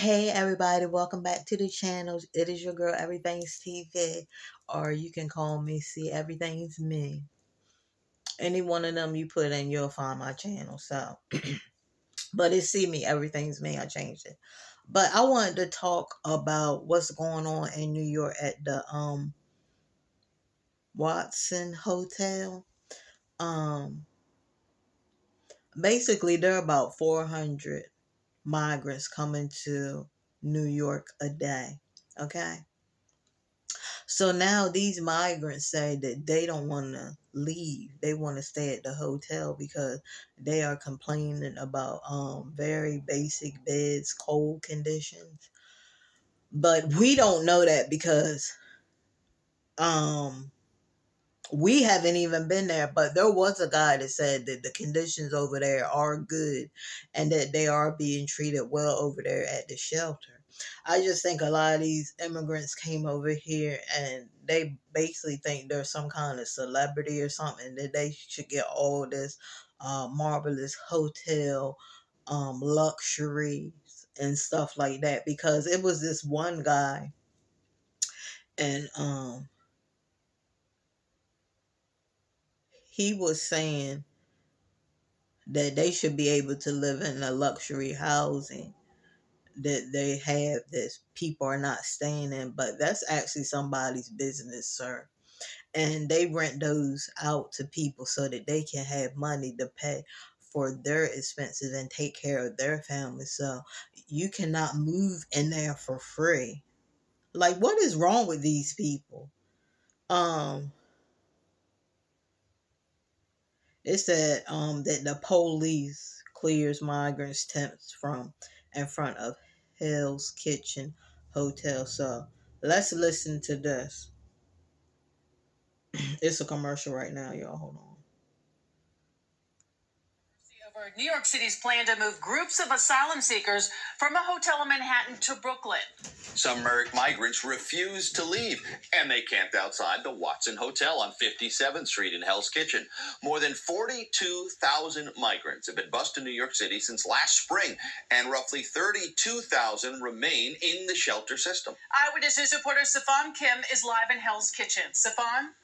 Hey everybody, welcome back to the channel. It is your girl Everything's TV, or you can call me See Everything's Me. Any one of them you put in, you'll find my channel. So, but it's See Me Everything's Me. I changed it. But I wanted to talk about what's going on in New York at the Watson Hotel. Um, Basically, there are about 400 migrants coming to New York a day. Okay. So now these migrants say that they don't want to leave. They want to stay at the hotel because they are complaining about very basic beds, cold conditions. But we don't know that because um we haven't even been there, but there was a guy that said that the conditions over there are good and that they are being treated well over there at the shelter. I just think a lot of these immigrants came over here and they basically think they're some kind of celebrity or something, that they should get all this marvelous hotel luxuries and stuff like that, because it was this one guy and he was saying that they should be able to live in a luxury housing that they have that people are not staying in, but that's actually somebody's business, sir. And they rent those out to people so that they can have money to pay for their expenses and take care of their family. So you cannot move in there for free. Like, what is wrong with these people? Um, It said that the police clears migrants temps from in front of Hell's Kitchen Hotel. So let's listen to this. It's a commercial right now, y'all. Hold on. Over New York City's plan to move groups of asylum seekers from a hotel in Manhattan to Brooklyn. Some migrants refuse to leave, and they camped outside the Watson Hotel on 57th Street in Hell's Kitchen. More than 42,000 migrants have been bused in New York City since last spring, and roughly 32,000 remain in the shelter system. Eyewitness News reporter Safan Kim is live in Hell's Kitchen. Safan?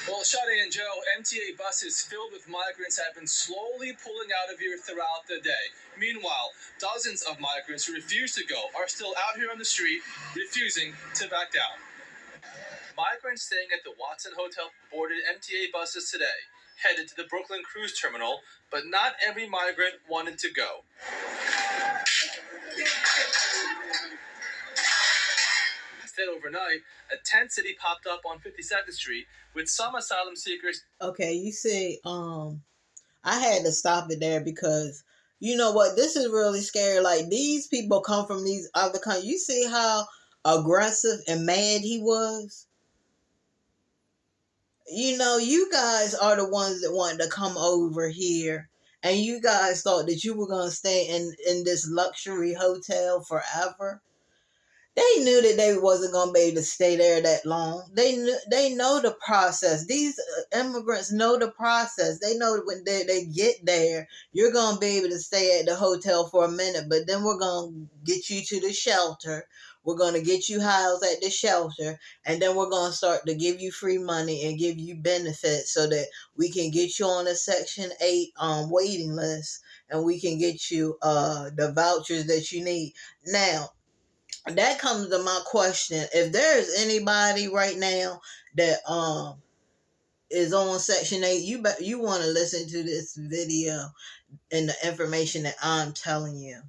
Well, Sade and Joe, MTA buses filled with migrants have been slowly pulling out of here throughout the day. Meanwhile, dozens of migrants who refuse to go are still out here on the street, refusing to back down. Migrants staying at the Watson Hotel boarded MTA buses today, headed to the Brooklyn Cruise Terminal, but not every migrant wanted to go. Instead, overnight, a tent city popped up on 52nd Street with some asylum seekers. Okay, you see, I had to stop it there because you know what? This is really scary. Like, these people come from these other countries. You see how aggressive and mad he was? You know, you guys are the ones that wanted to come over here, and you guys thought that you were going to stay in this luxury hotel forever. They knew that they wasn't going to be able to stay there that long. They know the process. These immigrants know the process. They know that when they get there, you're going to be able to stay at the hotel for a minute, but then we're going to get you to the shelter. We're going to get you housed at the shelter, and then we're going to start to give you free money and give you benefits so that we can get you on a Section 8 waiting list, and we can get you the vouchers that you need. Now, that comes to my question. If there's anybody right now that is on Section 8, you want to listen to this video and the information that I'm telling you.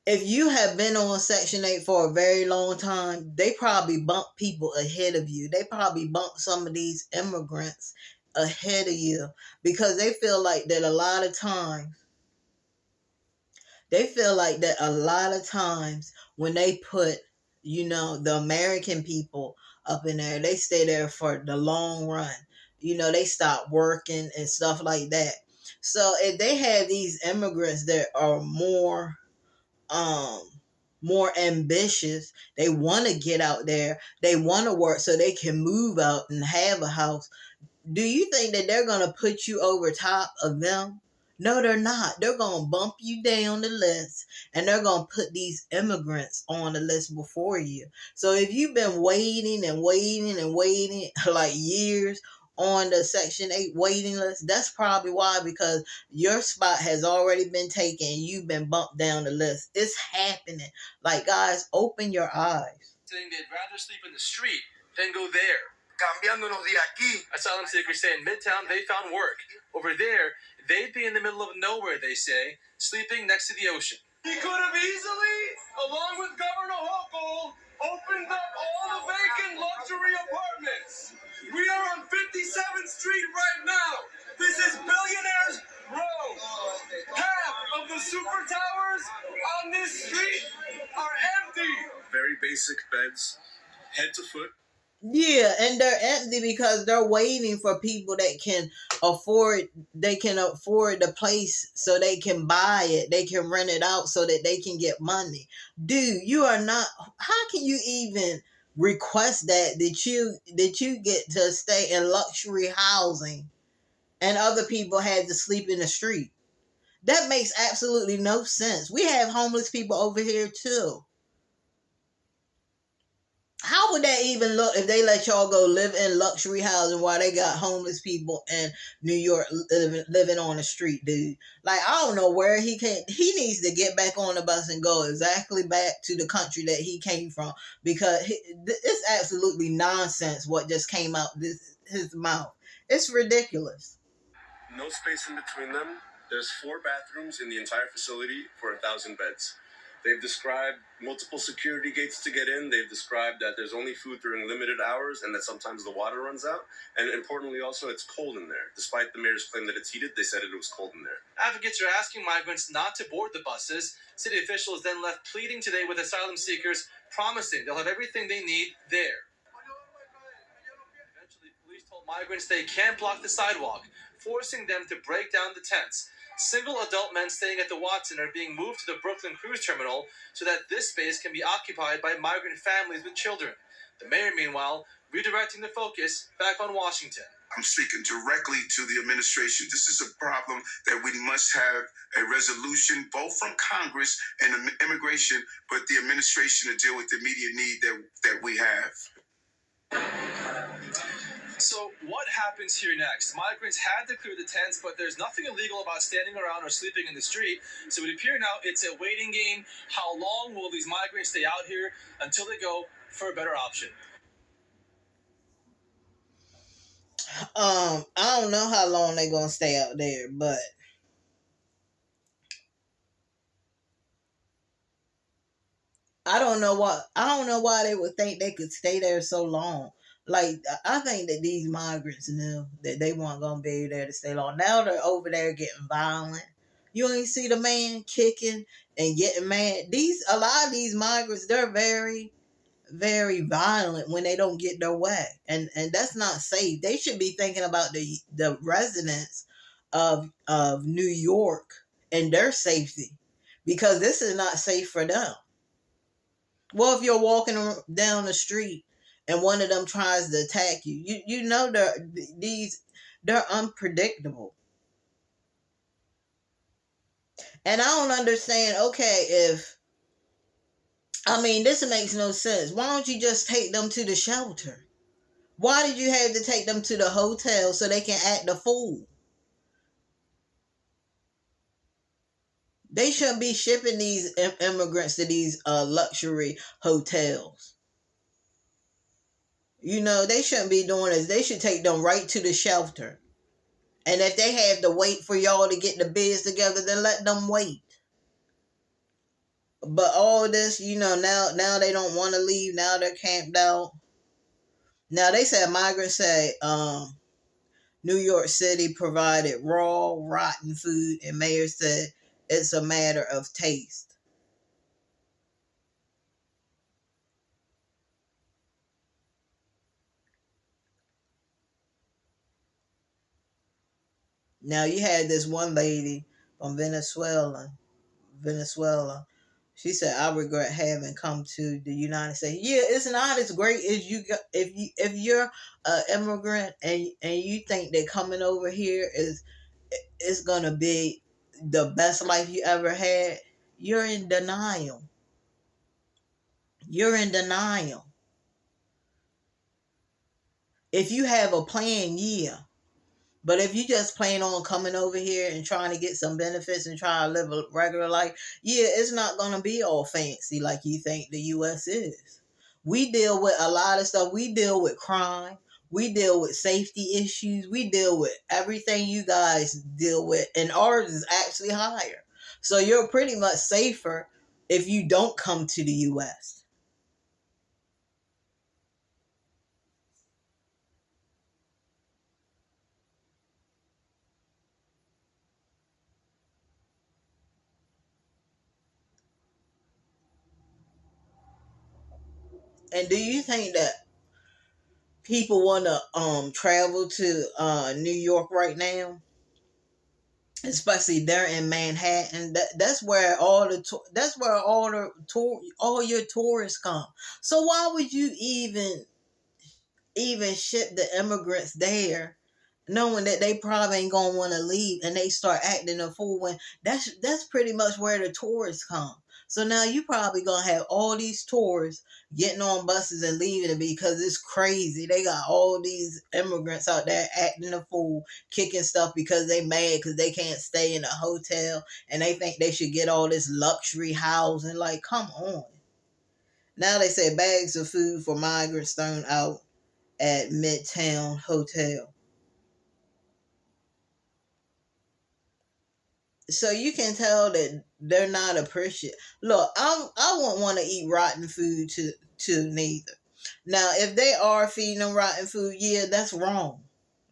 If you have been on Section 8 for a very long time, they probably bump people ahead of you. They probably bump some of these immigrants ahead of you because they feel like that a lot of times when they put, the American people up in there, they stay there for the long run. They stop working and stuff like that. So if they have these immigrants that are more ambitious, they want to get out there, they want to work so they can move out and have a house. Do you think that they're going to put you over top of them? No, they're not. They're going to bump you down the list and they're going to put these immigrants on the list before you. So if you've been waiting and waiting and waiting like years on the Section 8 waiting list, that's probably why, because your spot has already been taken and you've been bumped down the list. It's happening. Like, guys, open your eyes. Saying they'd rather sleep in the street than go there. Cambiándonos de aquí. Asylum seekers say in Midtown they found work. Over there, they'd be in the middle of nowhere, they say, sleeping next to the ocean. He could have easily, along with Governor Hochul, opened up all the vacant luxury apartments. We are on 57th Street right now. This is Billionaires Row. Half of the super towers on this street are empty. Very basic beds, head to foot. Yeah, and they're empty because they're waiting for people that can afford the place so they can buy it, they can rent it out so that they can get money. Dude, you are not, how can you even request that you get to stay in luxury housing and other people had to sleep in the street? That makes absolutely no sense. We have homeless people over here too. How would that even look if they let y'all go live in luxury housing while they got homeless people in New York living on the street, dude? Like, I don't know where he came. He needs to get back on the bus and go exactly back to the country that he came from, because it's absolutely nonsense what just came out his mouth. It's ridiculous. No space in between them. There's 4 bathrooms in the entire facility for 1,000 beds. They've described multiple security gates to get in. They've described that there's only food during limited hours and that sometimes the water runs out. And importantly, also, it's cold in there. Despite the mayor's claim that it's heated, they said it was cold in there. Advocates are asking migrants not to board the buses. City officials then left pleading today with asylum seekers, promising they'll have everything they need there. Eventually, police told migrants they can't block the sidewalk, forcing them to break down the tents. Single adult men staying at the Watson are being moved to the Brooklyn Cruise Terminal so that this space can be occupied by migrant families with children. The mayor, meanwhile, redirecting the focus back on Washington. I'm speaking directly to the administration. This is a problem that we must have a resolution, both from Congress and immigration, but the administration to deal with the immediate need that we have. So what happens here next? Migrants had to clear the tents, but there's nothing illegal about standing around or sleeping in the street. So it appears now it's a waiting game. How long will these migrants stay out here until they go for a better option? I don't know how long they're gonna stay out there, but I don't know why they would think they could stay there so long. Like, I think that these migrants knew that they weren't gonna be there to stay long. Now they're over there getting violent. You ain't see the man kicking and getting mad. A lot of these migrants, they're very, very violent when they don't get their way, and that's not safe. They should be thinking about the residents of New York and their safety, because this is not safe for them. Well, if you're walking down the street and one of them tries to attack you, you know they're unpredictable. And I don't understand. Okay, this makes no sense. Why don't you just take them to the shelter? Why did you have to take them to the hotel so they can act a fool? They shouldn't be shipping these immigrants to these luxury hotels. You know, they shouldn't be doing this. They should take them right to the shelter. And if they have to wait for y'all to get the bids together, then let them wait. But all this, now they don't want to leave. Now they're camped out. Now they said, migrants say, New York City provided raw, rotten food, and mayor said it's a matter of taste. Now you had this one lady from Venezuela. She said, "I regret having come to the United States." Yeah, it's not as great as if you're an immigrant and you think that coming over here is gonna be the best life you ever had, you're in denial. You're in denial. If you have a plan, yeah. But if you just plan on coming over here and trying to get some benefits and try to live a regular life, yeah, it's not going to be all fancy like you think the U.S. is. We deal with a lot of stuff. We deal with crime. We deal with safety issues. We deal with everything you guys deal with. And ours is actually higher. So you're pretty much safer if you don't come to the U.S. And do you think that people want to travel to New York right now? Especially there in Manhattan. That's where all your tourists come. So why would you even ship the immigrants there, knowing that they probably ain't gonna want to leave, and they start acting a fool when that's pretty much where the tourists come. So now you probably gonna have all these tourists getting on buses and leaving it because it's crazy. They got all these immigrants out there acting a fool, kicking stuff because they mad because they can't stay in a hotel and they think they should get all this luxury housing. Like, come on. Now they say bags of food for migrants thrown out at Midtown Hotel. So you can tell that they're not appreciative. Look, I won't want to eat rotten food to neither. Now, if they are feeding them rotten food, yeah, that's wrong.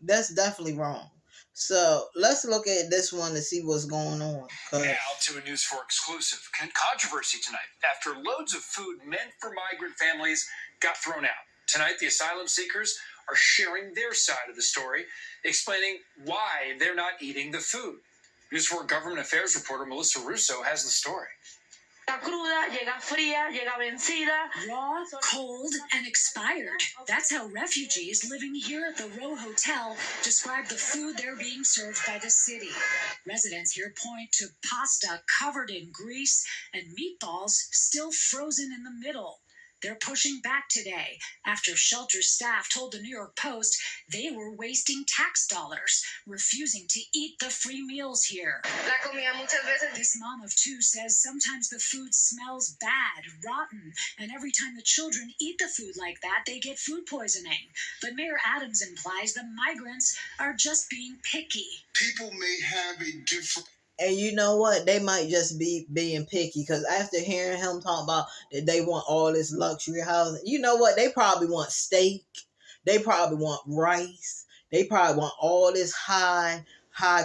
That's definitely wrong. So let's look at this one to see what's going on. Now to a News 4 exclusive. Controversy tonight after loads of food meant for migrant families got thrown out. Tonight, the asylum seekers are sharing their side of the story, explaining why they're not eating the food. News 4 government affairs reporter Melissa Russo has the story. Cruda, llega fría, llega vencida. Raw, cold, and expired. That's how refugees living here at the Row Hotel describe the food they're being served by the city. Residents here point to pasta covered in grease and meatballs still frozen in the middle. They're pushing back today after shelter staff told the New York Post they were wasting tax dollars, refusing to eat the free meals here. La comida muchas veces. This mom of two says sometimes the food smells bad, rotten, and every time the children eat the food like that, they get food poisoning. But Mayor Adams implies the migrants are just being picky. People may have a different. And you know what? They might just be being picky because after hearing him talk about that they want all this luxury housing, you know what? They probably want steak. They probably want rice. They probably want all this high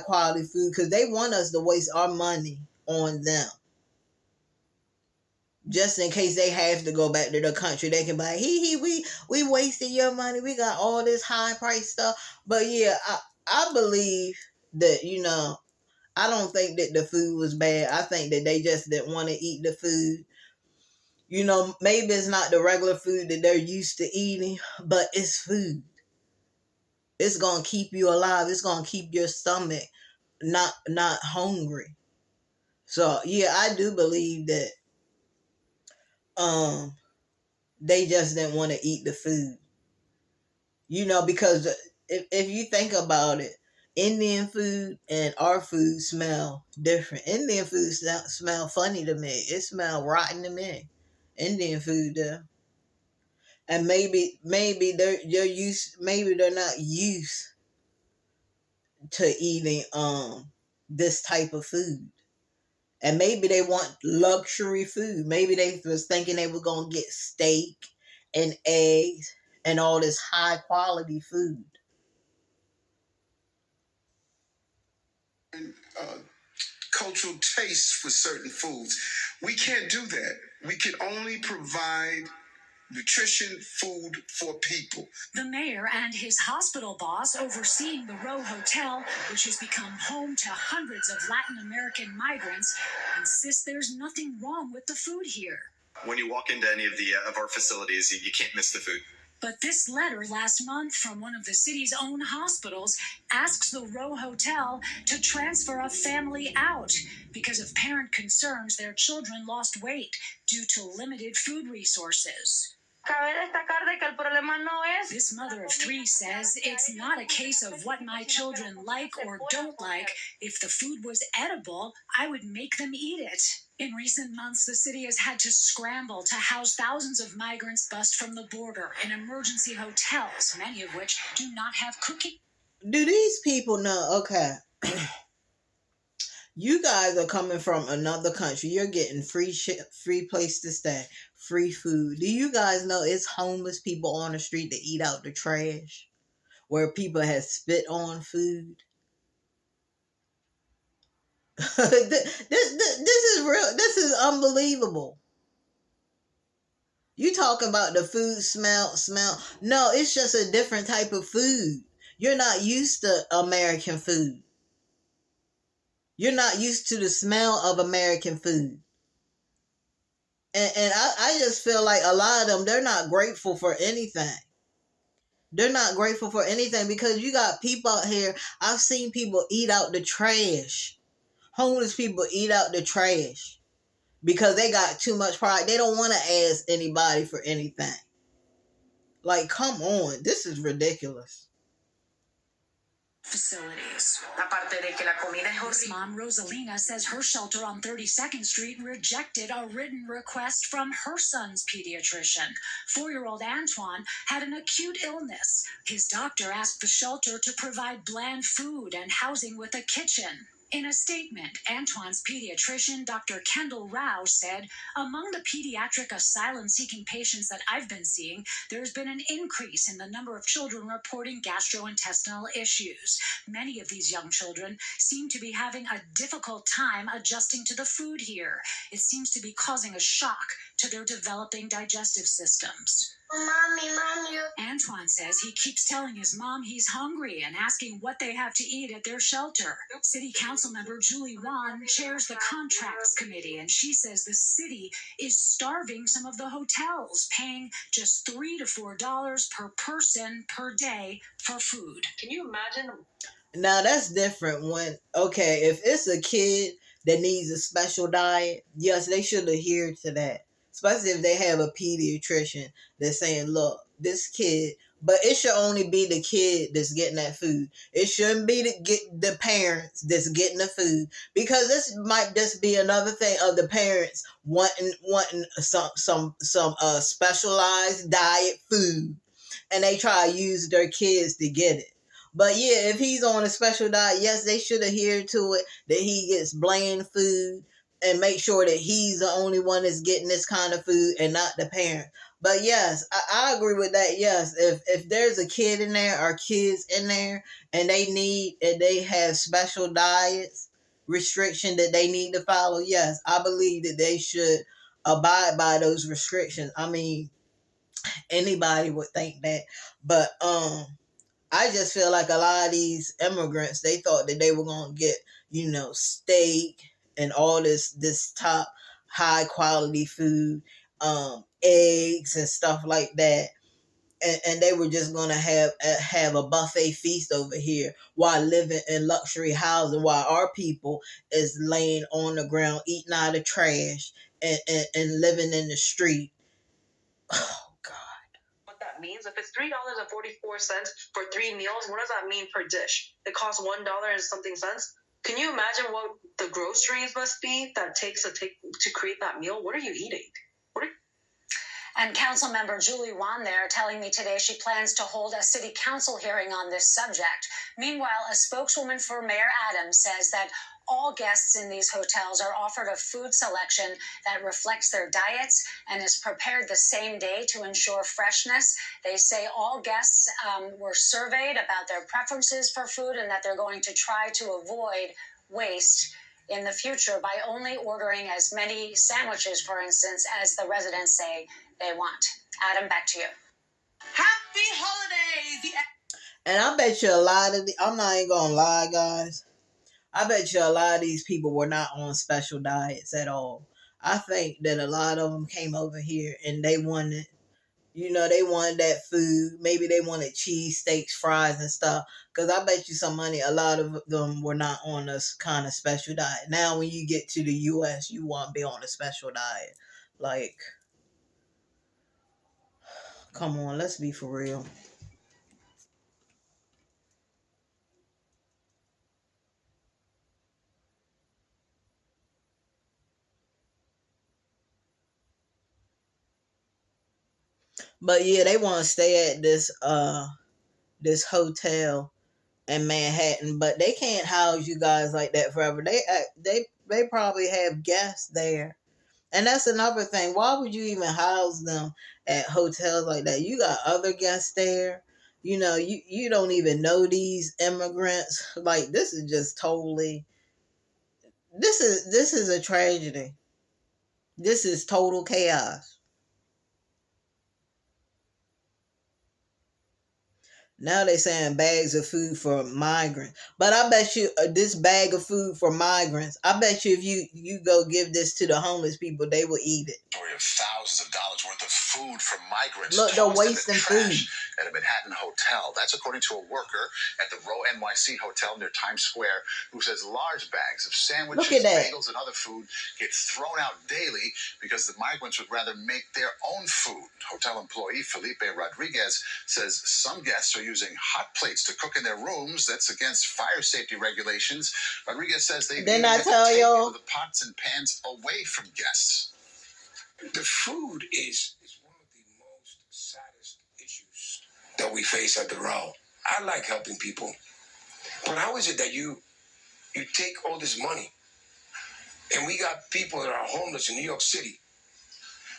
quality food because they want us to waste our money on them. Just in case they have to go back to the country, they can be like, we wasted your money. We got all this high price stuff. But yeah, I believe that, I don't think that the food was bad. I think that they just didn't want to eat the food. Maybe it's not the regular food that they're used to eating, but it's food. It's going to keep you alive. It's going to keep your stomach not hungry. So, yeah, I do believe that they just didn't want to eat the food. Because if you think about it, Indian food and our food smell different. Indian food smell funny to me. It smell rotten to me. Indian food does. And maybe they're not used to eating this type of food. And maybe they want luxury food. Maybe they was thinking they were gonna get steak and eggs and all this high quality food. Cultural taste for certain foods. We can't do that. We can only provide nutrition food for people. The mayor and his hospital boss overseeing the Row Hotel, which has become home to hundreds of Latin American migrants, insist there's nothing wrong with the food here. When you walk into any of our facilities, you can't miss the food. But this letter last month from one of the city's own hospitals asks the Row Hotel to transfer a family out because of parent concerns their children lost weight due to limited food resources. Cabe destacar de que el problema no es. This mother of three says it's not a case of what my children like or don't like. If the food was edible, I would make them eat it. In recent months, the city has had to scramble to house thousands of migrants bussed from the border in emergency hotels, many of which do not have cooking. Do these people know? Okay. You guys are coming from another country. You're getting free place to stay, free food. Do you guys know it's homeless people on the street that eat out the trash, where people have spit on food? this is real. This is unbelievable. You talking about the food smell? No, it's just a different type of food. You're not used to American food. You're not used to the smell of American food. And I just feel like a lot of them, they're not grateful for anything. They're not grateful for anything because you got people out here. I've seen people eat out the trash. Homeless people eat out the trash because they got too much pride. They don't want to ask anybody for anything. Like, come on. This is ridiculous. Facilities. This mom, Rosalina, says her shelter on 32nd Street rejected a written request from her son's pediatrician. 4-year-old Antoine had an acute illness. His doctor asked the shelter to provide bland food and housing with a kitchen. In a statement, Antoine's pediatrician, Dr. Kendall Rao, said, among the pediatric asylum-seeking patients that I've been seeing, there's been an increase in the number of children reporting gastrointestinal issues. Many of these young children seem to be having a difficult time adjusting to the food here. It seems to be causing a shock to their developing digestive systems. Mommy. Antoine says he keeps telling his mom he's hungry and asking what they have to eat at their shelter. City Council member Julie Wan chairs the contracts committee, and she says the city is starving some of the hotels, paying just $3 to $4 per person per day for food. Can you imagine? Now that's different when, okay, if it's a kid that needs a special diet, yes, they should adhere to that. Especially if they have a pediatrician that's saying, look, this kid, but it should only be the kid that's getting that food. It shouldn't be the parents that's getting the food, because this might just be another thing of the parents wanting some specialized diet food, and they try to use their kids to get it. But yeah, if he's on a special diet, yes, they should adhere to it, that he gets bland food, and make sure that he's the only one that's getting this kind of food and not the parent. But yes, I agree with that. Yes, if there's a kid in there or kids in there and they have special diets restriction that they need to follow, yes, I believe that they should abide by those restrictions. I mean, anybody would think that, but I just feel like a lot of these immigrants, they thought that they were gonna get, steak and all this top high quality food, eggs and stuff like that, and they were just gonna have a buffet feast over here while living in luxury housing, while our people is laying on the ground eating out of trash and living in the street. Oh God. What that means? If it's $3.44 for 3 meals, what does that mean per dish? It costs $1 and something cents. Can you imagine what the groceries must be that takes to create that meal? What are you eating? And council member Julie Wan there telling me today she plans to hold a city council hearing on this subject. Meanwhile, a spokeswoman for Mayor Adams says that all guests in these hotels are offered a food selection that reflects their diets and is prepared the same day to ensure freshness. They say all guests were surveyed about their preferences for food and that they're going to try to avoid waste in the future by only ordering as many sandwiches, for instance, as the residents say they want. Adam, back to you. Happy holidays! And I bet you a lot of I'm not even gonna lie, guys. I bet you a lot of these people were not on special diets at all. I think that a lot of them came over here and they wanted They wanted that food. Maybe they wanted cheese steaks, fries, and stuff. Because I bet you some money, a lot of them were not on this kind of special diet. Now, when you get to the U.S., you want to be on a special diet. Like, come on, let's be for real. But yeah, they want to stay at this hotel in Manhattan, but they can't house you guys like that forever. They probably have guests there. And that's another thing. Why would you even house them at hotels like that? You got other guests there. You don't even know these immigrants. Like, this is just totally this is a tragedy. This is total chaos. Now they saying bags of food for migrants. But I bet you this bag of food for migrants, I bet you if you go give this to the homeless people, they will eat it. Story of thousands of dollars worth of food from migrants Look, they're tossed in the wasting trash food. at a Manhattan hotel. That's according to a worker at the Row NYC hotel near Times Square who says large bags of sandwiches, Look at that. bagels, and other food get thrown out daily because the migrants would rather make their own food. Hotel employee Felipe Rodriguez says some guests are using hot plates to cook in their rooms. That's against fire safety regulations. Rodriguez says they Didn't I have to tell take y'all? the pots and pans away from guests. The food is one of the most saddest issues that we face at the Row. I like helping people, but how is it that you take all this money and we got people that are homeless in New York City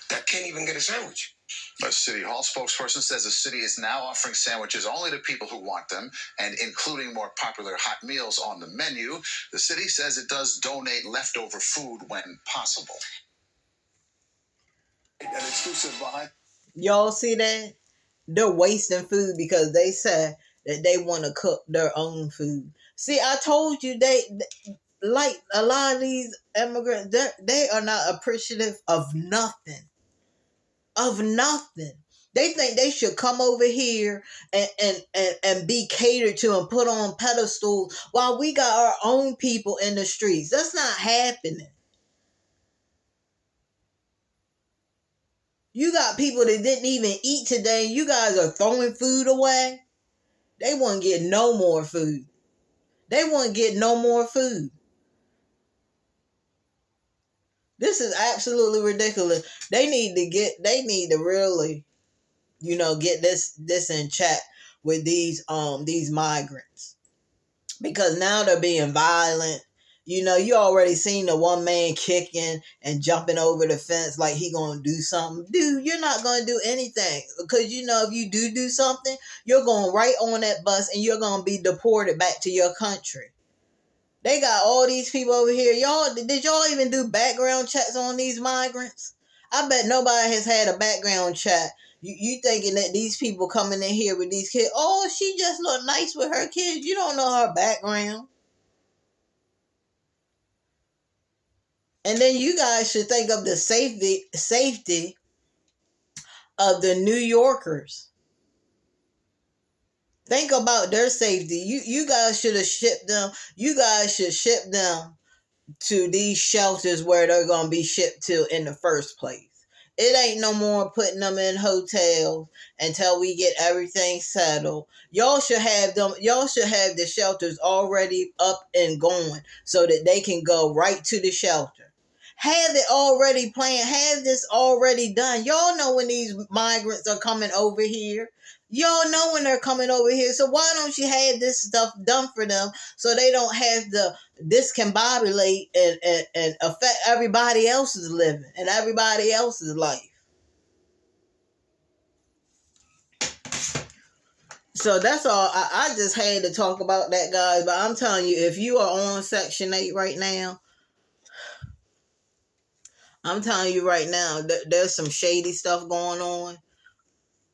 that can't even get a sandwich? A City Hall spokesperson says the city is now offering sandwiches only to people who want them and including more popular hot meals on the menu. The city says it does donate leftover food when possible. An exclusive behind. Y'all see that? They're wasting food because they said that they want to cook their own food. See, I told you they like a lot of these immigrants. They are not appreciative of nothing. Of nothing. They think they should come over here and be catered to and put on pedestals while we got our own people in the streets. That's not happening. You got people that didn't even eat today. You guys are throwing food away. They won't get no more food. They won't get no more food. This is absolutely ridiculous. They need to really, get this in check with these migrants. Because now they're being violent. You already seen the one man kicking and jumping over the fence like he gonna do something. Dude, you're not gonna do anything. Because if you do something, you're going right on that bus and you're gonna be deported back to your country. They got all these people over here. Did y'all even do background checks on these migrants? I bet nobody has had a background check. You thinking that these people coming in here with these kids, oh, she just look nice with her kids. You don't know her background. And then you guys should think of the safety of the New Yorkers. Think about their safety. You guys should have shipped them. You guys should ship them to these shelters where they're going to be shipped to in the first place. It ain't no more putting them in hotels until we get everything settled. Y'all should have the shelters already up and going so that they can go right to the shelter. Have it already planned. Have this already done. Y'all know when these migrants are coming over here. Y'all know when they're coming over here. So why don't you have this stuff done for them so they don't have to discombobulate and affect everybody else's living and everybody else's life? So that's all. I just had to talk about that, guys. But I'm telling you, if you are on Section 8 right now, I'm telling you right now, there's some shady stuff going on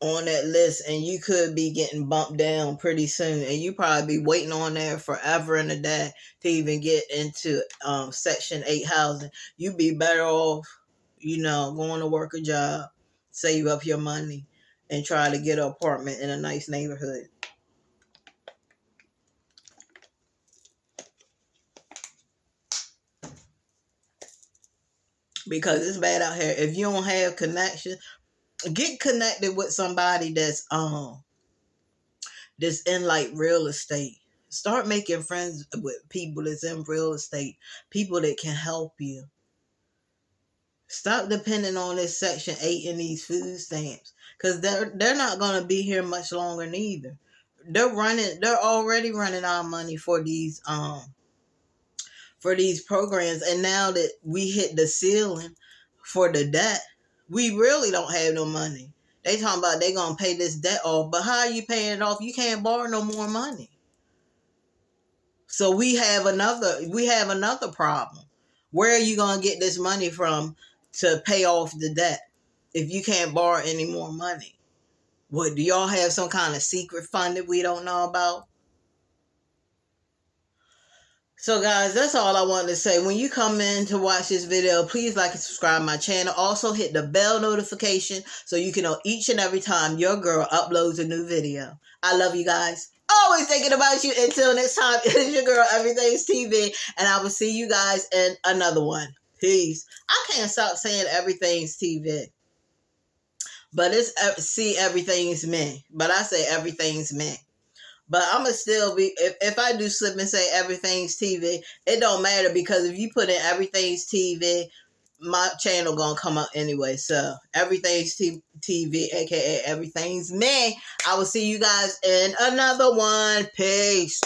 that list, and you could be getting bumped down pretty soon, and you probably be waiting on there forever and a day to even get into Section 8 housing. You'd be better off, going to work a job, save up your money, and try to get an apartment in a nice neighborhood. Because it's bad out here. If you don't have connection, get connected with somebody that's in like real estate. Start making friends with people that's in real estate, people that can help you. Stop depending on this Section 8 and these food stamps, because they're not going to be here much longer neither. They're already running out of money for these programs, and now that we hit the ceiling for the debt, we really don't have no money. They talking about they gonna pay this debt off, but how are you paying it off? You can't borrow no more money. So we have another problem. Where are you gonna get this money from to pay off the debt if you can't borrow any more money? What, do y'all have some kind of secret fund that we don't know about? So guys, that's all I wanted to say. When you come in to watch this video, please like and subscribe to my channel. Also hit the bell notification so you can know each and every time your girl uploads a new video. I love you guys. Always thinking about you. Until next time, it is your girl, Everything's TV. And I will see you guys in another one. Peace. I can't stop saying Everything's TV. But it's see Everything's me. But I say Everything's me. But I'm going to still be, if I do slip and say Everything's TV, it don't matter, because if you put in Everything's TV, my channel going to come up anyway. So Everything's TV, aka Everything's me. I will see you guys in another one. Peace.